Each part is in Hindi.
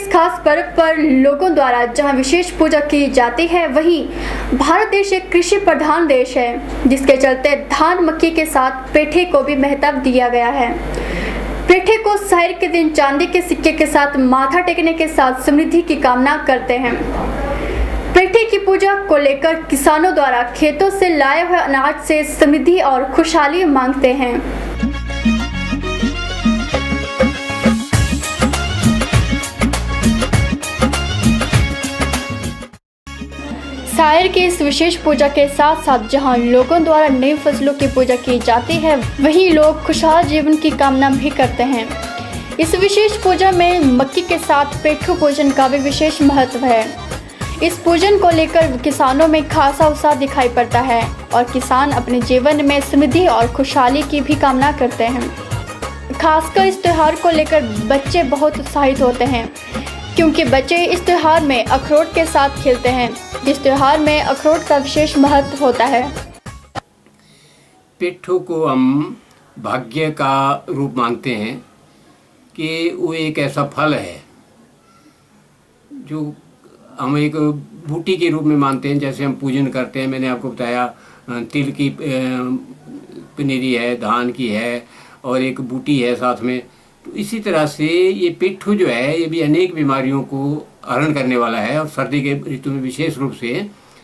इस खास पर्व पर लोगों द्वारा जहां विशेष पूजा की जाती है, वहीं भारत देश एक कृषि प्रधान देश है, जिसके चलते धान मक्की के साथ पेठे को भी महत्व दिया गया है। पेठे को सहर के दिन चांदी के सिक्के के साथ माथा टेकने के साथ समृद्धि की कामना करते हैं। पेठे की पूजा को लेकर किसानों द्वारा खेतों से लाए हुए अनाज से समृद्धि और खुशहाली मांगते हैं। सायर की इस विशेष पूजा के साथ साथ जहां लोगों द्वारा नई फसलों की पूजा की जाती है, वहीं लोग खुशहाल जीवन की कामना भी करते हैं। इस विशेष पूजा में मक्की के साथ पेठू पूजन का भी विशेष महत्व है। इस पूजन को लेकर किसानों में खासा उत्साह दिखाई पड़ता है और किसान अपने जीवन में समृद्धि और खुशहाली की भी कामना करते हैं। खासकर इस त्योहार को लेकर बच्चे बहुत उत्साहित होते हैं, क्योंकि बच्चे इस त्योहार में अखरोट के साथ खेलते हैं, जिस त्योहार में अखरोट का विशेष महत्व होता है। पेठू को हम भाग्य का रूप मानते हैं कि वो एक ऐसा फल है जो हम एक बूटी के रूप में मानते हैं। जैसे हम पूजन करते हैं, मैंने आपको बताया तिल की पनीरी है, धान की है और एक बूटी है साथ में। तो इसी तरह से ये पेठू जो है ये भी अनेक बीमारियों को हरण करने वाला है, और सर्दी के ऋतु में विशेष रूप से।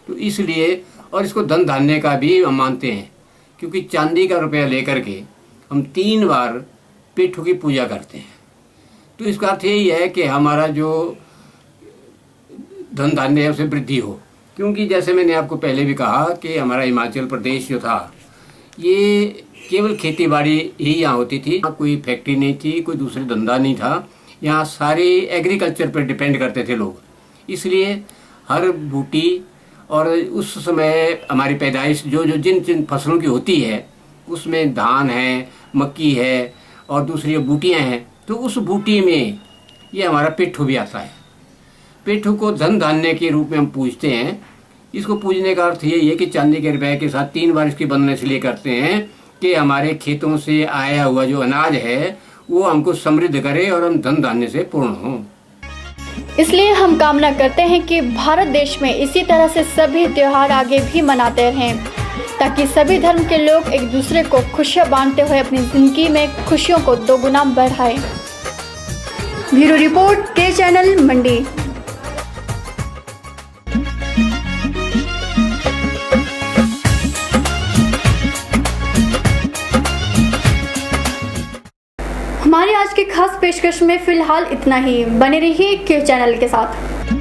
तो इसलिए और इसको धन धान्य का भी हम मानते हैं, क्योंकि चांदी का रुपया लेकर के हम 3 बार पेठू की पूजा करते हैं। तो इसका अर्थ यही है कि हमारा जो धन धान्य है उसे वृद्धि हो। क्योंकि जैसे मैंने आपको पहले भी कहा कि हमारा हिमाचल प्रदेश जो था ये केवल खेती बाड़ी ही यहाँ होती थी, कोई फैक्ट्री नहीं थी, कोई दूसरे धंधा नहीं था। यहाँ सारे एग्रीकल्चर पर डिपेंड करते थे लोग। इसलिए हर बूटी और उस समय हमारी पैदाइश जो जिन जिन फसलों की होती है उसमें धान है, मक्की है और दूसरी बूटियाँ हैं, तो उस बूटी में ये हमारा पेठू भी आता है। पेठू को धन धान्य के रूप में हम पूजते हैं। इसको पूजने का अर्थ यही है कि चांदी के रुपये के साथ 3 बार इसकी वंदना इसलिए करते हैं कि हमारे खेतों से आया हुआ जो अनाज है वो हमको समृद्ध करे और हम धन धान्य से पूर्ण हों। इसलिए हम कामना करते हैं कि भारत देश में इसी तरह से सभी त्योहार आगे भी मनाते रहें, ताकि सभी धर्म के लोग एक दूसरे को खुशियां बांटते हुए अपनी जिंदगी में खुशियों को दोगुना बढ़ाएं। ब्यूरो रिपोर्ट के चैनल मंडी। हमारे आज के खास पेशकश में फिलहाल इतना ही। बने रहिए के चैनल के साथ।